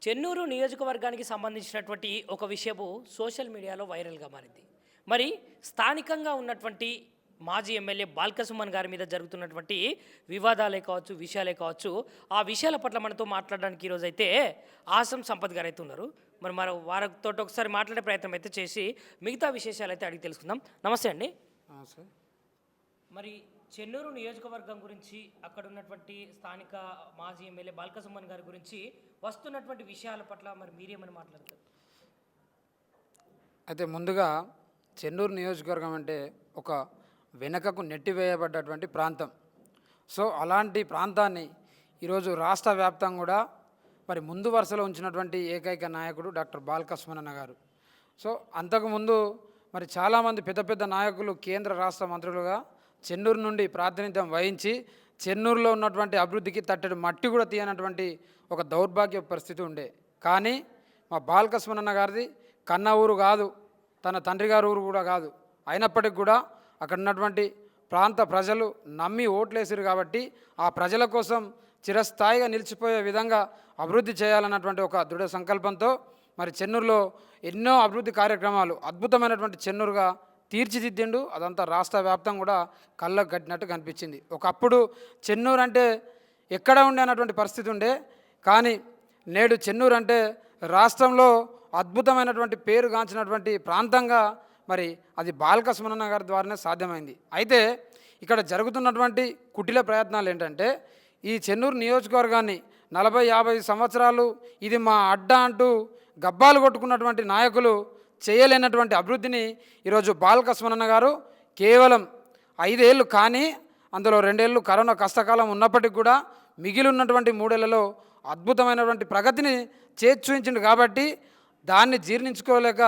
చెన్నూరు నియోజకవర్గానికి సంబంధించినటువంటి ఒక విషయము సోషల్ మీడియాలో వైరల్గా మారింది. మరి స్థానికంగా ఉన్నటువంటి మాజీ ఎమ్మెల్యే బాల్కసుమన్ గారి మీద జరుగుతున్నటువంటి వివాదాలే కావచ్చు, విషయాలే కావచ్చు, ఆ విషయాల పట్ల మనతో మాట్లాడడానికి ఈరోజు అయితే ఆసం సంపత్ గారు అయితే ఉన్నారు. మరి వారితో ఒకసారి మాట్లాడే ప్రయత్నం అయితే చేసి మిగతా విశేషాలు అయితే అడిగి తెలుసుకుందాం. నమస్తే అండి. సార్, మరి చెన్నూరు నియోజకవర్గం గురించి, అక్కడ ఉన్నటువంటి స్థానిక మాజీ ఎమ్మెల్యే బాల్కసుమన్ గారి గురించి వస్తున్నటువంటి విషయాల పట్ల మరి మీరేమని మాట్లాడతారు? అయితే ముందుగా చెన్నూరు నియోజకవర్గం అంటే ఒక వెనుకకు నెట్టివేయబడ్డటువంటి ప్రాంతం. సో అలాంటి ప్రాంతాన్ని ఈరోజు రాష్ట్ర వ్యాప్తంగా కూడా మరి ముందు వరుసలో ఉంచినటువంటి ఏకైక నాయకుడు డాక్టర్ బాల్కసుమన్ గారు. సో అంతకుముందు మరి చాలామంది పెద్ద పెద్ద నాయకులు కేంద్ర రాష్ట్ర మంత్రులుగా చెన్నూరు నుండి ప్రాతినిధ్యం వహించి చెన్నూరులో ఉన్నటువంటి అభివృద్ధికి తట్టడి మట్టి కూడా తీయనటువంటి ఒక దౌర్భాగ్య పరిస్థితి ఉండే. కానీ మా బాల్కసుమన్ గారిది కన్న ఊరు కాదు, తన తండ్రి గారి ఊరు కూడా కాదు. అయినప్పటికీ కూడా అక్కడ ఉన్నటువంటి ప్రాంత ప్రజలు నమ్మి ఓట్లేసారు కాబట్టి ఆ ప్రజల కోసం చిరస్థాయిగా నిలిచిపోయే విధంగా అభివృద్ధి చేయాలన్నటువంటి ఒక దృఢ సంకల్పంతో మరి చెన్నూరులో ఎన్నో అభివృద్ధి కార్యక్రమాలు అద్భుతమైనటువంటి చెన్నూరుగా తీర్చిదిద్దిండు. అదంతా రాష్ట్ర వ్యాప్తంగా కూడా కళ్ళకు కట్టినట్టు కనిపించింది. ఒకప్పుడు చెన్నూరు అంటే ఎక్కడ ఉండే అన్నటువంటి పరిస్థితి ఉండే, కానీ నేడు చెన్నూరు అంటే రాష్ట్రంలో అద్భుతమైనటువంటి పేరుగాంచినటువంటి ప్రాంతంగా మరి అది బాల్కసుమన్ గారి ద్వారానే సాధ్యమైంది. అయితే ఇక్కడ జరుగుతున్నటువంటి కుటిల ప్రయత్నాలు ఏంటంటే ఈ చెన్నూరు నియోజకవర్గాన్ని 40-50 సంవత్సరాలు ఇది మా అడ్డ అంటూ గబ్బాలు కొట్టుకున్నటువంటి నాయకులు చేయలేనటువంటి అభివృద్ధిని ఈరోజు బాల్కసుమన్ గారు కేవలం 5 ఏళ్ళు, కానీ అందులో 2 ఏళ్ళు కరోనా కష్టకాలం ఉన్నప్పటికీ కూడా మిగిలి ఉన్నటువంటి 3 ఏళ్లలో అద్భుతమైనటువంటి ప్రగతిని చూపించిండు. కాబట్టి దాన్ని జీర్ణించుకోలేక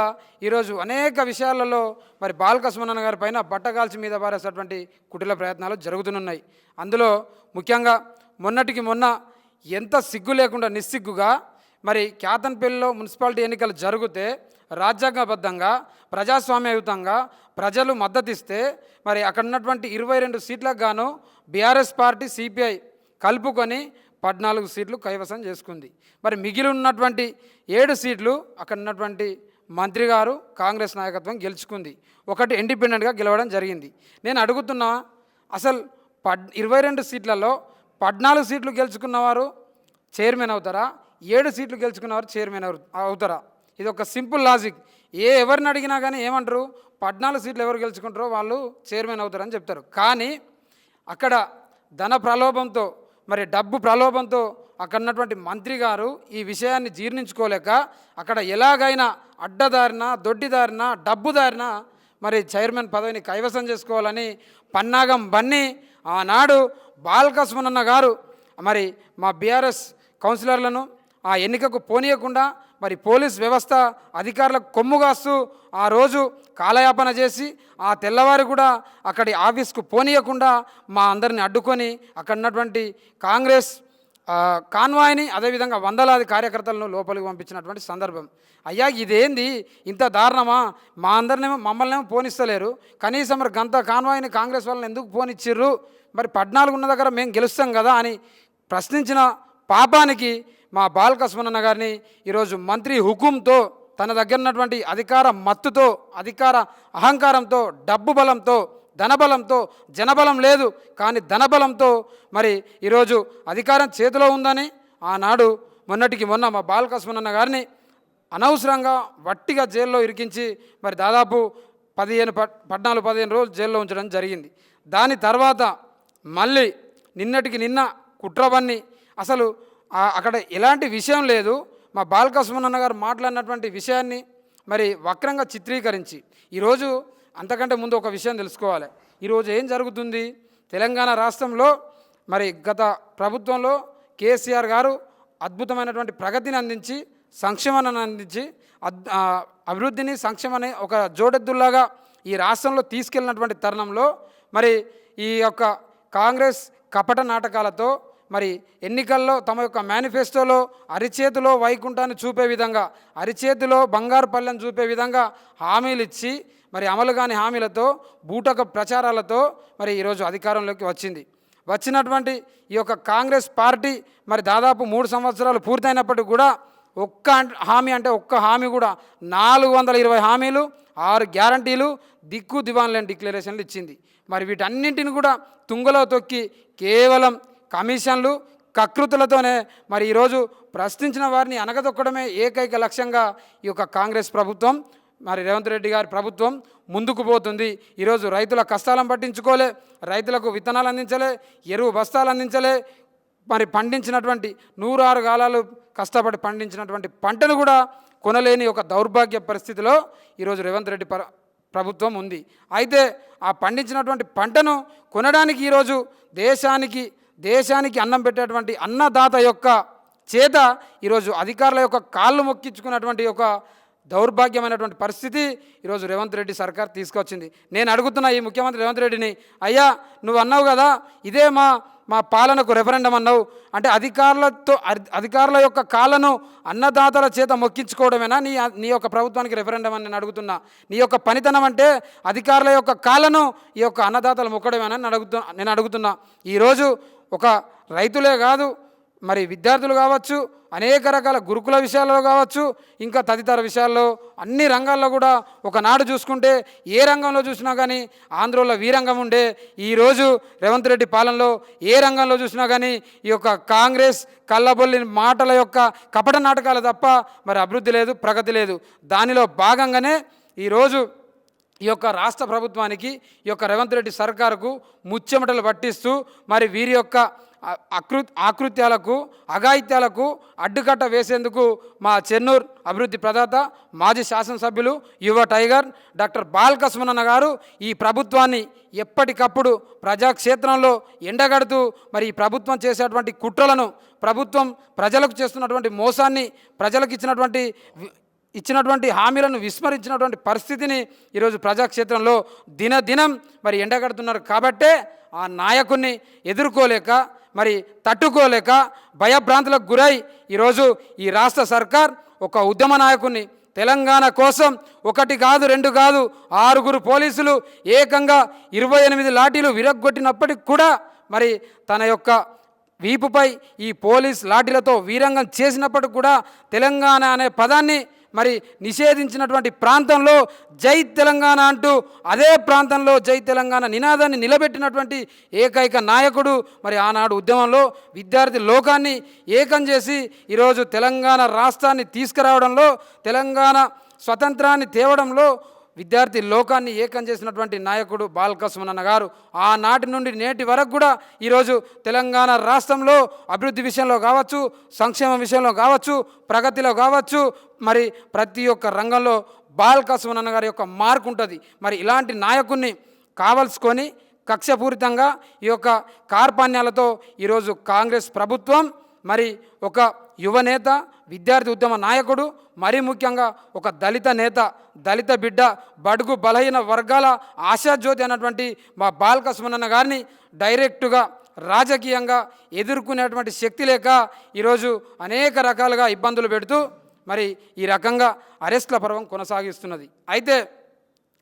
ఈరోజు అనేక విషయాలలో మరి బాల్కసుమన్ గారి పైన బట్టగాల్చి మీద పారేసేటువంటి కుటిల ప్రయత్నాలు జరుగుతున్నాయి. అందులో ముఖ్యంగా మొన్నటికి మొన్న ఎంత సిగ్గు లేకుండా నిస్సిగ్గుగా మరి క్యాతన్పల్లిలో మున్సిపాలిటీ ఎన్నికలు జరిగితే రాజ్యాంగబద్ధంగా ప్రజాస్వామ్యయుతంగా ప్రజలు మద్దతిస్తే మరి అక్కడ ఉన్నటువంటి 22 సీట్లకు గాను బీఆర్ఎస్ పార్టీ సిపిఐ కలుపుకొని 14 సీట్లు కైవసం చేసుకుంది. మరి మిగిలి ఉన్నటువంటి 7 సీట్లు అక్కడ ఉన్నటువంటి మంత్రి గారు కాంగ్రెస్ నాయకత్వం గెలుచుకుంది. ఒకటి ఇండిపెండెంట్గా గెలవడం జరిగింది. నేను అడుగుతున్నా, అసలు 22 సీట్లలో 14 సీట్లు గెలుచుకున్నవారు చైర్మన్ అవుతారా? 7 సీట్లు గెలుచుకున్నవారు చైర్మన్ అవుతారా? ఇది ఒక సింపుల్ లాజిక్. ఎవరిని అడిగినా కానీ ఏమంటారు, 14 సీట్లు ఎవరు గెలుచుకుంటారో వాళ్ళు చైర్మన్ అవుతారని చెప్తారు. కానీ అక్కడ ధన ప్రలోభంతో మరి డబ్బు ప్రలోభంతో అక్కడ ఉన్నటువంటి మంత్రి గారు ఈ విషయాన్ని జీర్ణించుకోలేక అక్కడ ఎలాగైనా అడ్డదారిన దొడ్డిదారిన డబ్బుదారిన మరి చైర్మన్ పదవిని కైవసం చేసుకోవాలని పన్నాగం బన్ని ఆనాడు బాల్కసుమన్ గారు మరి మా బీఆర్ఎస్ కౌన్సిలర్లను ఆ ఎన్నికకు పోనీయకుండా మరి పోలీస్ వ్యవస్థ అధికారులకు కొమ్ముగాస్తూ ఆ రోజు కాలయాపన చేసి ఆ తెల్లవారు కూడా అక్కడి ఆఫీస్కు పోనీయకుండా మా అందరిని అడ్డుకొని అక్కడ ఉన్నటువంటి కాంగ్రెస్ కాన్వాయ్ని అదేవిధంగా వందలాది కార్యకర్తలను లోపలికి పంపించినటువంటి సందర్భం. అయ్యా, ఇదేంది ఇంత దారుణమా? మమ్మల్ని పోనిస్తలేరు, కనీసం మరి గంత కాన్వాయ్ని కాంగ్రెస్ వాళ్ళని ఎందుకు పోనిచ్చిర్రు? మరి 14 ఉన్న దగ్గర మేము గెలుస్తాం కదా అని ప్రశ్నించిన పాపానికి మా బాల్కసుమన్ గారిని ఈరోజు మంత్రి హుకుంతో తన దగ్గర ఉన్నటువంటి అధికార మత్తుతో, అధికార అహంకారంతో, డబ్బు బలంతో, ధనబలంతో, జనబలం లేదు కానీ ధనబలంతో మరి ఈరోజు అధికారం చేతిలో ఉందని ఆనాడు మొన్నటికి మొన్న మా బాల్కసుమన్ గారిని అనవసరంగా వట్టిగా జైల్లో ఇరికించి మరి దాదాపు 14-15 రోజులు జైల్లో ఉంచడం జరిగింది. దాని తర్వాత మళ్ళీ నిన్నటికి నిన్న కుట్రవన్నీ అసలు అక్కడ ఎలాంటి విషయం లేదు. మా బాల్కసుమన్ గారు మాట్లాడినటువంటి విషయాన్ని మరి వక్రంగా చిత్రీకరించి ఈరోజు అంతకంటే ముందు ఒక విషయం తెలుసుకోవాలి. ఈరోజు ఏం జరుగుతుంది? తెలంగాణ రాష్ట్రంలో మరి గత ప్రభుత్వంలో కేసీఆర్ గారు అద్భుతమైనటువంటి ప్రగతిని అందించి సంక్షేమాన్ని అందించి అభివృద్ధిని సంక్షేమాన్ని ఒక జోడెద్దుల్లాగా ఈ రాష్ట్రంలో తీసుకెళ్ళినటువంటి తరుణంలో మరి ఈ యొక్క కాంగ్రెస్ కపట నాటకాలతో మరి ఎన్నికల్లో తమ యొక్క మేనిఫెస్టోలో అరిచేతిలో వైకుంఠాన్ని చూపే విధంగా, అరిచేతిలో బంగారు పల్లెను చూపే విధంగా హామీలు ఇచ్చి మరి అమలు కాని హామీలతో బూటక ప్రచారాలతో మరి ఈరోజు అధికారంలోకి వచ్చింది. వచ్చినటువంటి ఈ యొక్క కాంగ్రెస్ పార్టీ మరి దాదాపు 3 సంవత్సరాలు పూర్తయినప్పటికీ కూడా హామీ అంటే ఒక్క హామీ కూడా 420 హామీలు, 6 గ్యారంటీలు, దిక్కు దివాన్ లేని డిక్లరేషన్లు ఇచ్చింది. మరి వీటన్నింటిని కూడా తుంగలో తొక్కి కేవలం కమిషన్లు, కకృతులతోనే మరి ఈరోజు ప్రశ్నించిన వారిని అనగదొక్కడమే ఏకైక లక్ష్యంగా ఈ యొక్క కాంగ్రెస్ ప్రభుత్వం, మరి రేవంత్ రెడ్డి గారి ప్రభుత్వం ముందుకు పోతుంది. ఈరోజు రైతుల కష్టాలను పట్టించుకోలే, రైతులకు విత్తనాలు అందించలే, ఎరువు బస్తాలు అందించలే, మరి పండించినటువంటి 106 కాలాలు కష్టపడి పండించినటువంటి పంటను కూడా కొనలేని ఒక దౌర్భాగ్య పరిస్థితిలో ఈరోజు రేవంత్ రెడ్డి ప్రభుత్వం ఉంది. అయితే ఆ పండించినటువంటి పంటను కొనడానికి ఈరోజు దేశానికి అన్నం పెట్టేటువంటి అన్నదాత యొక్క చేత ఈరోజు అధికారుల యొక్క కాళ్ళు మొక్కించుకున్నటువంటి ఒక దౌర్భాగ్యమైనటువంటి పరిస్థితి ఈరోజు రేవంత్ రెడ్డి సర్కార్ తీసుకొచ్చింది. నేను అడుగుతున్నా ఈ ముఖ్యమంత్రి రేవంత్ రెడ్డిని, అయ్యా నువ్వు అన్నావు కదా ఇదే మా పాలనకు రెఫరెండం అన్నావు, అంటే అధికారుల యొక్క కాళ్ళను అన్నదాతల చేత మొక్కించుకోవడమేనా నీ యొక్క ప్రభుత్వానికి రెఫరెండం అని నేను అడుగుతున్నా. నీ యొక్క పనితనం అంటే అధికారుల యొక్క కాళ్ళను ఈ యొక్క అన్నదాతలు మొక్కడమేనా నేను అడుగుతున్నా. ఈరోజు ఒక రైతులే కాదు, మరి విద్యార్థులు కావచ్చు, అనేక రకాల గురుకుల విషయాల్లో కావచ్చు, ఇంకా తదితర విషయాల్లో అన్ని రంగాల్లో కూడా ఒకనాడు చూసుకుంటే ఏ రంగంలో చూసినా కానీ ఆంధ్రలో వీరంగం ఉండే, ఈరోజు రేవంత్ రెడ్డి పాలనలో ఏ రంగంలో చూసినా కానీ ఈ యొక్క కాంగ్రెస్ కళ్ళబొల్లి మాటల యొక్క కపట నాటకాలు తప్ప మరి అభివృద్ధి లేదు, ప్రగతి లేదు. దానిలో భాగంగానే ఈరోజు ఈ యొక్క రాష్ట్ర ప్రభుత్వానికి, ఈ యొక్క రేవంత్ రెడ్డి సర్కారుకు ముచ్చెమటలు పట్టిస్తూ మరి వీరి యొక్క ఆకృత్యాలకు, అఘాయిత్యాలకు అడ్డుకట్ట వేసేందుకు మా చెన్నూరు అభివృద్ధి ప్రదాత, మాజీ శాసనసభ్యులు, యువ టైగర్ డాక్టర్ బాల్కసుమన్ గారు ఈ ప్రభుత్వాన్ని ఎప్పటికప్పుడు ప్రజాక్షేత్రంలో ఎండగడుతూ మరి ఈ ప్రభుత్వం చేసేటువంటి కుట్రలను, ప్రభుత్వం ప్రజలకు చేస్తున్నటువంటి మోసాన్ని, ప్రజలకు ఇచ్చినటువంటి హామీలను విస్మరించినటువంటి పరిస్థితిని ఈరోజు ప్రజాక్షేత్రంలో దినదినం మరి ఎండగడుతున్నారు. కాబట్టే ఆ నాయకుడిని ఎదుర్కోలేక, మరి తట్టుకోలేక, భయభ్రాంతులకు గురై ఈరోజు ఈ రాష్ట్ర సర్కార్ ఒక ఉద్యమ నాయకుడిని తెలంగాణ కోసం 1 కాదు 2 కాదు 6 పోలీసులు ఏకంగా 28 లాఠీలు విరగ్గొట్టినప్పటికి కూడా మరి తన యొక్క వీపుపై ఈ పోలీస్ లాఠీలతో వీరంగం చేసినప్పటికి కూడా తెలంగాణ అనే పదాన్ని మరి నిషేధించినటువంటి ప్రాంతంలో జై తెలంగాణ అంటూ అదే ప్రాంతంలో జై తెలంగాణ నినాదాన్ని నిలబెట్టినటువంటి ఏకైక నాయకుడు మరి ఆనాడు ఉద్యమంలో విద్యార్థి లోకాన్ని ఏకం చేసి ఈరోజు తెలంగాణ రాష్ట్రాన్ని తీసుకురావడంలో, తెలంగాణ స్వతంత్రాన్ని తేవడంలో విద్యార్థి లోకాన్ని ఏకం చేసినటువంటి నాయకుడు బాల్కసుమన్ గారు. ఆనాటి నుండి నేటి వరకు కూడా ఈరోజు తెలంగాణ రాష్ట్రంలో అభివృద్ధి విషయంలో కావచ్చు, సంక్షేమం విషయంలో కావచ్చు, ప్రగతిలో కావచ్చు, మరి ప్రతి ఒక్క రంగంలో బాల్కసుమన్ గారి యొక్క మార్కు ఉంటుంది. మరి ఇలాంటి నాయకుడిని కావలసుకొని కక్షపూరితంగా ఈ యొక్క కార్పాణ్యాలతో ఈరోజు కాంగ్రెస్ ప్రభుత్వం మరి ఒక యువనేత, విద్యార్థి ఉద్యమ నాయకుడు, మరీ ముఖ్యంగా ఒక దళిత నేత, దళిత బిడ్డ, బడుగు బలహీన వర్గాల ఆశాజ్యోతి అన్నటువంటి మా బాల్కసుమన్ గారిని డైరెక్టుగా రాజకీయంగా ఎదుర్కొనేటువంటి శక్తి లేక ఈరోజు అనేక రకాలుగా ఇబ్బందులు పెడుతూ మరి ఈ రకంగా అరెస్టుల పర్వం కొనసాగిస్తున్నది. అయితే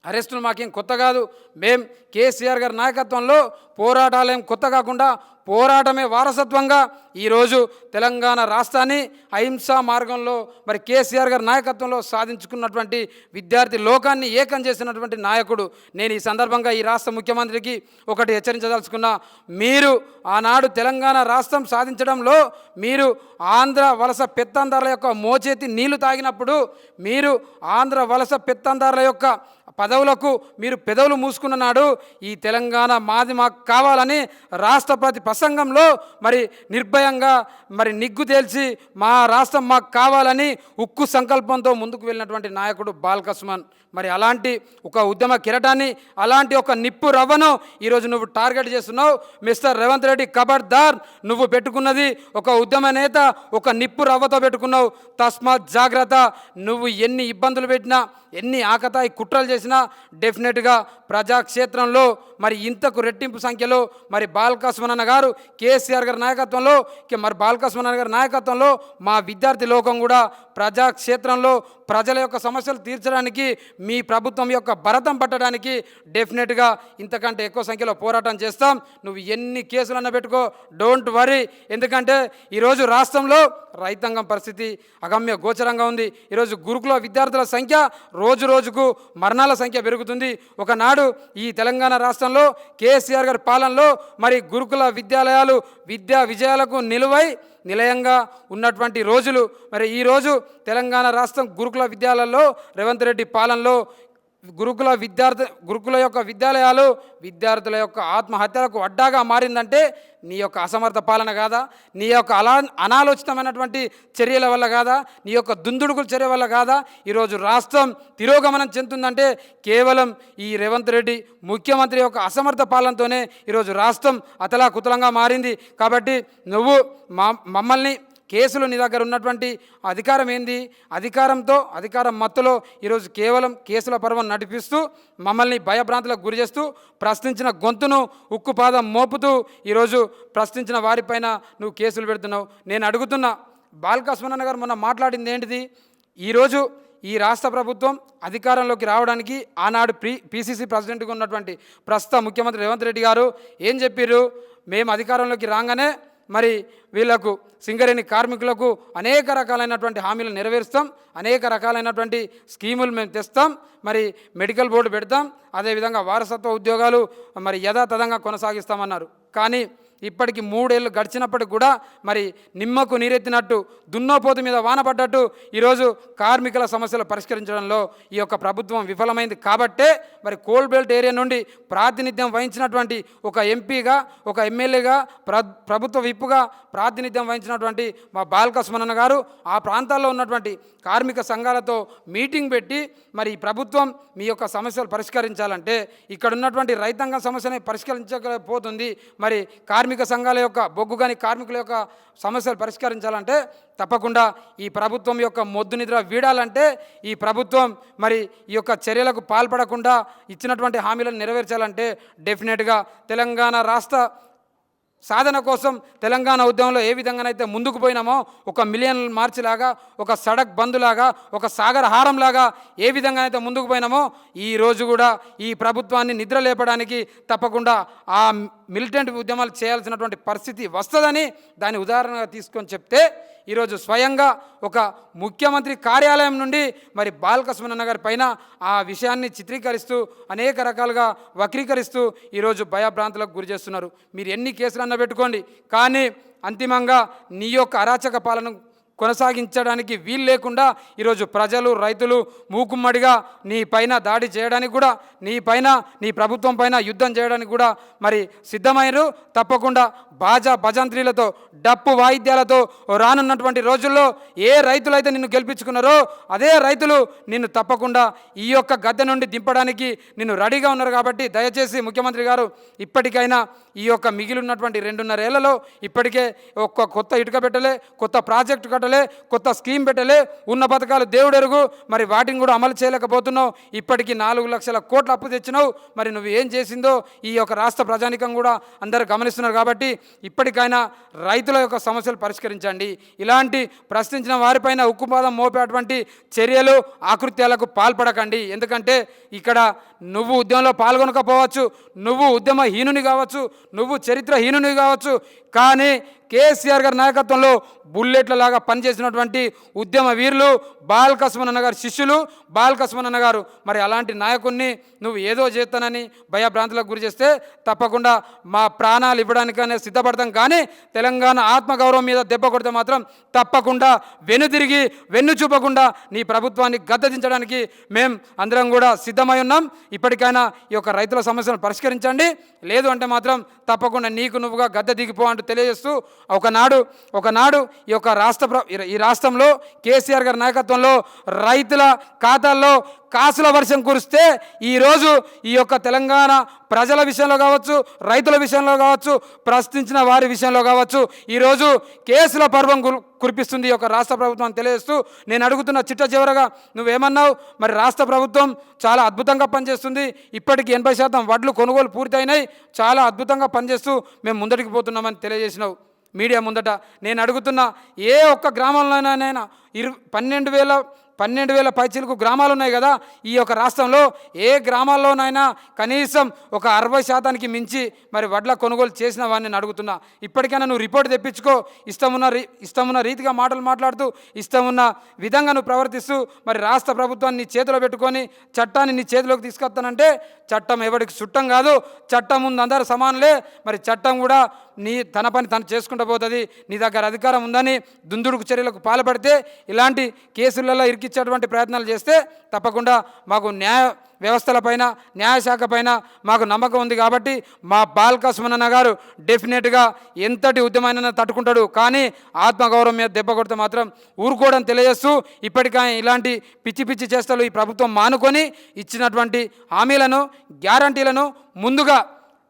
అరెస్టులు మాకేం కొత్త కాదు. మేం కేసీఆర్ గారి నాయకత్వంలో పోరాటాలేం కొత్త కాకుండా పోరాటమే వారసత్వంగా ఈరోజు తెలంగాణ రాష్ట్రాన్ని అహింసా మార్గంలో మరి కేసీఆర్ గారి నాయకత్వంలో సాధించుకున్నటువంటి విద్యార్థి లోకాన్ని ఏకం చేసినటువంటి నాయకుడు. నేను ఈ సందర్భంగా ఈ రాష్ట్ర ముఖ్యమంత్రికి ఒకటి హెచ్చరించదలుచుకున్నా. మీరు ఆనాడు తెలంగాణ రాష్ట్రం సాధించడంలో మీరు ఆంధ్ర వలస పెత్తందారుల యొక్క మోచేతి నీళ్లు తాగినప్పుడు, మీరు ఆంధ్ర వలస పెత్తందారుల యొక్క పదవులకు మీరు పెదవులు మూసుకున్న నాడు ఈ తెలంగాణ మాది మాకు కావాలని రాష్ట్రపతి ప్రసంగంలో మరి నిర్భయంగా మరి నిగ్గు తేల్చి మా రాష్ట్రం మాకు కావాలని ఉక్కు సంకల్పంతో ముందుకు వెళ్ళినటువంటి నాయకుడు బాల్కసుమన్. మరి అలాంటి ఒక ఉద్యమ కిరటాన్ని, అలాంటి ఒక నిప్పు రవ్వను ఈరోజు నువ్వు టార్గెట్ చేస్తున్నావు. మిస్టర్ రేవంత్ రెడ్డి ఖబర్దార్, నువ్వు పెట్టుకున్నది ఒక ఉద్యమ నేత, ఒక నిప్పు రవ్వతో పెట్టుకున్నావు. తస్మాత్ జాగ్రత్త. నువ్వు ఎన్ని ఇబ్బందులు పెట్టినా, ఎన్ని ఆకతాయి కుట్రలు చేసినా డెఫినెట్గా ప్రజాక్షేత్రంలో మరి ఇంతకు రెట్టింపు సంఖ్యలో మరి బాల్కసుమన్ గారు కేసీఆర్ గారి నాయకత్వంలో మరి బాల్కసుమన్ గారి నాయకత్వంలో మా విద్యార్థి లోకం కూడా ప్రజాక్షేత్రంలో ప్రజల యొక్క సమస్యలు తీర్చడానికి మీ ప్రభుత్వం యొక్క భరతం పట్టడానికి డెఫినెట్గా ఇంతకంటే ఎక్కువ సంఖ్యలో పోరాటం చేస్తాం. నువ్వు ఎన్ని కేసులన్నా పెట్టుకో, డోంట్ వరీ. ఎందుకంటే ఈరోజు రాష్ట్రంలో రైతాంగం పరిస్థితి అగమ్య గోచరంగా ఉంది. ఈరోజు గురుకుల విద్యార్థుల సంఖ్య రోజు రోజుకు మరణాల సంఖ్య పెరుగుతుంది. ఒకనాడు ఈ తెలంగాణ రాష్ట్రంలో కేసీఆర్ గారి పాలనలో మరి గురుకుల విద్యాలయాలు విద్యా విజయాలకు నిలయంగా ఉన్నటువంటి రోజులు. మరి ఈరోజు తెలంగాణ రాష్ట్రం గురుకుల విద్యాలయాల్లో రేవంత్ రెడ్డి పాలనలో గురుకుల యొక్క విద్యాలయాలు విద్యార్థుల యొక్క ఆత్మహత్యలకు అడ్డాగా మారిందంటే నీ యొక్క అసమర్థ పాలన కాదా, నీ యొక్క అనాలోచితమైనటువంటి చర్యల వల్ల కాదా, నీ యొక్క దుందుడుకుల చర్య వల్ల కాదా ఈరోజు రాష్ట్రం తిరోగమనం చెందుతుందంటే కేవలం ఈ రేవంత్ రెడ్డి ముఖ్యమంత్రి యొక్క అసమర్థ పాలనతోనే ఈరోజు రాష్ట్రం అతలాకుతలంగా మారింది. కాబట్టి నువ్వు మమ్మల్ని కేసులు నీ దగ్గర ఉన్నటువంటి అధికారం ఏంది, అధికారం మత్తులో ఈరోజు కేవలం కేసుల పర్వం నడిపిస్తూ మమ్మల్ని భయభ్రాంతులకు గురి చేస్తూ ప్రశ్నించిన గొంతును ఉక్కుపాదం మోపుతూ ఈరోజు ప్రశ్నించిన వారిపైన నువ్వు కేసులు పెడుతున్నావు. నేను అడుగుతున్నా, బాల్కసుమన్ గారు మొన్న మాట్లాడింది ఏంటిది? ఈరోజు ఈ రాష్ట్ర ప్రభుత్వం అధికారంలోకి రావడానికి ఆనాడు పిసిసి ప్రెసిడెంట్గా ఉన్నటువంటి ప్రస్తుత ముఖ్యమంత్రి రేవంత్ రెడ్డి గారు ఏం చెప్పారు? మేము అధికారంలోకి రాగానే మరి వీళ్లకు సింగరేణి కార్మికులకు అనేక రకాలైనటువంటి హామీలు నెరవేరుస్తాం, అనేక రకాలైనటువంటి స్కీములు మేము తెస్తాం, మరి మెడికల్ బోర్డు పెడతాం, అదేవిధంగా వారసత్వ ఉద్యోగాలు మరి యథాతథంగా కొనసాగిస్తామన్నారు. కానీ ఇప్పటికి 3 ఏళ్ళు గడిచినప్పటికి కూడా మరి నిమ్మకు నీరెత్తినట్టు దున్నోపోతు మీద వానపడ్డట్టు ఈరోజు కార్మికుల సమస్యలు పరిష్కరించడంలో ఈ యొక్క ప్రభుత్వం విఫలమైంది. కాబట్టే మరి కోల్ బెల్ట్ ఏరియా నుండి ప్రాతినిధ్యం వహించినటువంటి ఒక ఎంపీగా, ఒక ఎమ్మెల్యేగా, ప్రభుత్వ విప్పుగా ప్రాతినిధ్యం వహించినటువంటి మా బాల్కసుమన్ గారు ఆ ప్రాంతాల్లో ఉన్నటువంటి కార్మిక సంఘాలతో మీటింగ్ పెట్టి మరి ఈ ప్రభుత్వం మీ యొక్క సమస్యలు పరిష్కరించాలంటే ఇక్కడ ఉన్నటువంటి రైతాంగ సమస్యని పరిష్కరించకపోతుంది. మరి కార్మిక సంఘాల యొక్క బొగ్గు గని కార్మికుల యొక్క సమస్యలు పరిష్కరించాలంటే తప్పకుండా ఈ ప్రభుత్వం యొక్క మొద్దు నిద్ర వీడాలంటే ఈ ప్రభుత్వం మరి ఈ యొక్క చర్యలకు పాల్పడకుండా ఇచ్చినటువంటి హామీలను నెరవేర్చాలంటే డెఫినెట్గా తెలంగాణ రాష్ట్ర సాధన కోసం తెలంగాణ ఉద్యమంలో ఏ విధంగానైతే ముందుకు పోయినామో ఒక మిలియన్ మార్చ్ లాగా, ఒక సడక్ బంద్ లాగా, ఒక సాగర హారం లాగా ఏ విధంగానైతే ముందుకు పోయినామో ఈరోజు కూడా ఈ ప్రభుత్వాన్ని నిద్ర లేపడానికి తప్పకుండా ఆ మిలిటెంట్ ఉద్యమాలు చేయాల్సినటువంటి పరిస్థితి వస్తుందని దాని ఉదాహరణగా తీసుకొని చెప్తే ఈరోజు స్వయంగా ఒక ముఖ్యమంత్రి కార్యాలయం నుండి మరి బాల్కసుమన్ గారి పైన ఆ విషయాన్ని చిత్రీకరిస్తూ అనేక రకాలుగా వక్రీకరిస్తూ ఈరోజు భయభ్రాంతులకు గురి చేస్తున్నారు. మీరు ఎన్ని కేసులన్నా పెట్టుకోండి, కానీ అంతిమంగా నీ యొక్క అరాచక పాలన కొనసాగించడానికి వీలు లేకుండా ఈరోజు ప్రజలు, రైతులు మూకుమ్మడిగా నీ పైన దాడి చేయడానికి కూడా, నీ ప్రభుత్వం పైన యుద్ధం చేయడానికి కూడా మరి సిద్ధమైనరు. తప్పకుండా బాజా భజంత్రీలతో, డప్పు వాయిద్యాలతో రానున్నటువంటి రోజుల్లో ఏ రైతులైతే నిన్ను గెలిపించుకున్నారో అదే రైతులు నిన్ను తప్పకుండా ఈ యొక్క గద్దె నుండి దింపడానికి నిన్ను రెడీగా ఉన్నారు. కాబట్టి దయచేసి ముఖ్యమంత్రి గారు ఇప్పటికైనా ఈ యొక్క మిగిలి ఉన్నటువంటి 2.5 ఏళ్లలో ఇప్పటికే ఒక్క కొత్త ఇటుక పెట్టలే, కొత్త ప్రాజెక్టు కట్టలే, కొత్త స్కీమ్ పెట్టలే, ఉన్న పథకాలు దేవుడెరుగు, మరి వాటిని కూడా అమలు చేయలేకపోతున్నావు. ఇప్పటికీ 4 లక్షల కోట్ల అప్పు తెచ్చినావు. మరి నువ్వు ఏం చేసిందో ఈ యొక్క రాష్ట్ర ప్రజానికం కూడా అందరూ గమనిస్తున్నారు. కాబట్టి ఇప్పటికైనా రైతుల యొక్క సమస్యలు పరిష్కరించండి. ఇలాంటి ప్రశ్నించిన వారిపైన ఉక్కుపాదం మోపేటువంటి చర్యలు, ఆకృత్యాలకు పాల్పడకండి. ఎందుకంటే ఇక్కడ నువ్వు ఉద్యమంలో పాల్గొనకపోవచ్చు, నువ్వు ఉద్యమ హీనుని కావచ్చు, నువ్వు చరిత్రహీనుని కావచ్చు, కానీ కేసీఆర్ గారి నాయకత్వంలో బుల్లెట్లలాగా పనిచేసినటువంటి ఉద్యమ వీరులు బాల్కసుమన్ గారి శిష్యులు బాల్కసుమన్ గారు. మరి అలాంటి నాయకుడిని నువ్వు ఏదో చేస్తానని భయభ్రాంతులకు గురి చేస్తే తప్పకుండా మా ప్రాణాలు ఇవ్వడానికనే సిద్ధపడతాం. కానీ తెలంగాణ ఆత్మగౌరవం మీద దెబ్బ కొడితే మాత్రం తప్పకుండా వెనుతిరిగి వెన్ను చూపకుండా నీ ప్రభుత్వాన్ని గద్దెదించడానికి మేం అందరం కూడా సిద్ధమై ఉన్నాం. ఇప్పటికైనా ఈ యొక్క రైతుల సమస్యలను పరిష్కరించండి, లేదు అంటే మాత్రం తప్పకుండా నీకు నువ్వుగా గద్దె దిగిపో అంటూ తెలియజేస్తూ ఒకనాడు ఈ యొక్క ఈ రాష్ట్రంలో కేసీఆర్ గారి నాయకత్వంలో రైతుల ఖాతాల్లో కాసుల వర్షం కురిస్తే ఈరోజు ఈ యొక్క తెలంగాణ ప్రజల విషయంలో కావచ్చు, రైతుల విషయంలో కావచ్చు, ప్రశ్నించిన వారి విషయంలో కావచ్చు, ఈరోజు కేసుల పర్వం కురిపిస్తుంది ఈ యొక్క రాష్ట్ర ప్రభుత్వం తెలియజేస్తూ నేను అడుగుతున్న చిట్ట చివరగా నువ్వేమన్నావు? మరి రాష్ట్ర ప్రభుత్వం చాలా అద్భుతంగా పనిచేస్తుంది, ఇప్పటికి 80% వడ్లు కొనుగోలు పూర్తయినాయి, చాలా అద్భుతంగా పనిచేస్తూ మేము ముందటికి పోతున్నామని తెలియజేసినావు మీడియా ముందట. నేను అడుగుతున్న ఏ ఒక్క గ్రామంలోనైనా 12,000 పైచీలకు గ్రామాలు ఉన్నాయి కదా ఈ యొక్క రాష్ట్రంలో, ఏ గ్రామాల్లోనైనా కనీసం ఒక 60% మించి మరి వడ్ల కొనుగోలు చేసిన వాడిని నేను అడుగుతున్నా. ఇప్పటికైనా నువ్వు రిపోర్ట్ తెప్పించుకో. ఇష్టమున్న రీతిగా మాటలు మాట్లాడుతూ ఇష్టమున్న విధంగా నువ్వు ప్రవర్తిస్తూ మరి రాష్ట్ర ప్రభుత్వాన్ని నీ చేతిలో పెట్టుకొని చట్టాన్ని నీ చేతిలోకి తీసుకొస్తానంటే చట్టం ఎవరికి చుట్టం కాదు, చట్టం ముందు అందరూ సమానులే. మరి చట్టం కూడా తన పని తను చేసుకుంటూ పోతుంది. నీ దగ్గర అధికారం ఉందని దుందుడుకు చర్యలకు పాల్పడితే, ఇలాంటి కేసులలో ఇరికిచ్చేటువంటి ప్రయత్నాలు చేస్తే తప్పకుండా మాకు న్యాయ వ్యవస్థలపైన, న్యాయశాఖ పైన మాకు నమ్మకం ఉంది. కాబట్టి మా బాల్క సుమనన్న గారు డెఫినెట్గా ఎంతటి ఉద్యమాన్ని తట్టుకుంటాడు, కానీ ఆత్మగౌరవం మీద దెబ్బ కొడితే మాత్రం ఊరుకోవడం తెలియజేస్తూ ఇప్పటికీ ఇలాంటి పిచ్చి చేష్టలు ఈ ప్రభుత్వం మానుకొని ఇచ్చినటువంటి హామీలను, గ్యారంటీలను ముందుగా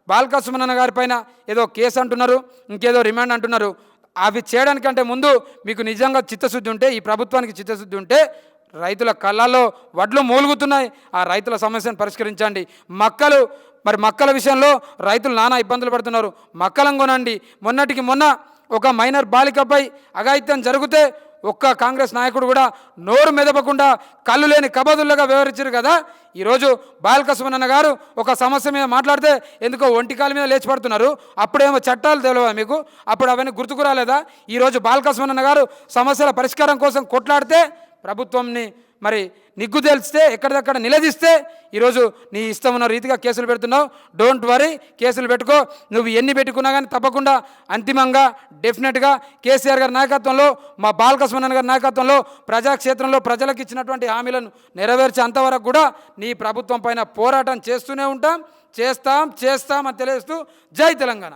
బాల్క సుమనన్న గారి పైన ఏదో కేసు అంటున్నారు, ఇంకేదో రిమాండ్ అంటున్నారు. అవి చేయడానికంటే ముందు మీకు నిజంగా చిత్తశుద్ధి ఉంటే, ఈ ప్రభుత్వానికి చిత్తశుద్ధి ఉంటే, రైతుల కళ్ళల్లో వడ్లు మూలుగుతున్నాయి, ఆ రైతుల సమస్యను పరిష్కరించండి. మక్కల విషయంలో రైతులు నానా ఇబ్బందులు పడుతున్నారు, మక్కలను కొనండి. మొన్నటికి మొన్న ఒక మైనర్ బాలికపై అఘాయిత్యం జరిగితే ఒక్క కాంగ్రెస్ నాయకుడు కూడా నోరు మెదపకుండా కళ్ళు లేని కబదుల్లాగా వ్యవహరించారు కదా. ఈరోజు బాల్క సుమనన్న గారు ఒక సమస్య మీద మాట్లాడితే ఎందుకో ఒంటికాల మీద లేచి పడుతున్నారు. అప్పుడేమో చట్టాలు తెలియవా మీకు? అప్పుడు అవన్నీ గుర్తుకు రాలేదా? ఈరోజు బాల్క సుమనన్న గారు సమస్యల పరిష్కారం కోసం కొట్లాడితే ప్రభుత్వంని మరి నిగ్గు తేల్చితే, ఎక్కడిదక్కడ నిలదీస్తే ఈరోజు నీ ఇష్టం ఉన్న రీతిగా కేసులు పెడుతున్నావు. డోంట్ వరీ, కేసులు పెట్టుకో. నువ్వు ఎన్ని పెట్టుకున్నా కానీ తప్పకుండా అంతిమంగా డెఫినెట్గా కేసీఆర్ గారి నాయకత్వంలో, మా బాల్క సుమనన్న గారి నాయకత్వంలో ప్రజాక్షేత్రంలో ప్రజలకు ఇచ్చినటువంటి హామీలను నెరవేర్చే అంతవరకు కూడా నీ ప్రభుత్వం పైన పోరాటం చేస్తూనే ఉంటాం, చేస్తాం అని తెలియజేస్తూ జై తెలంగాణ.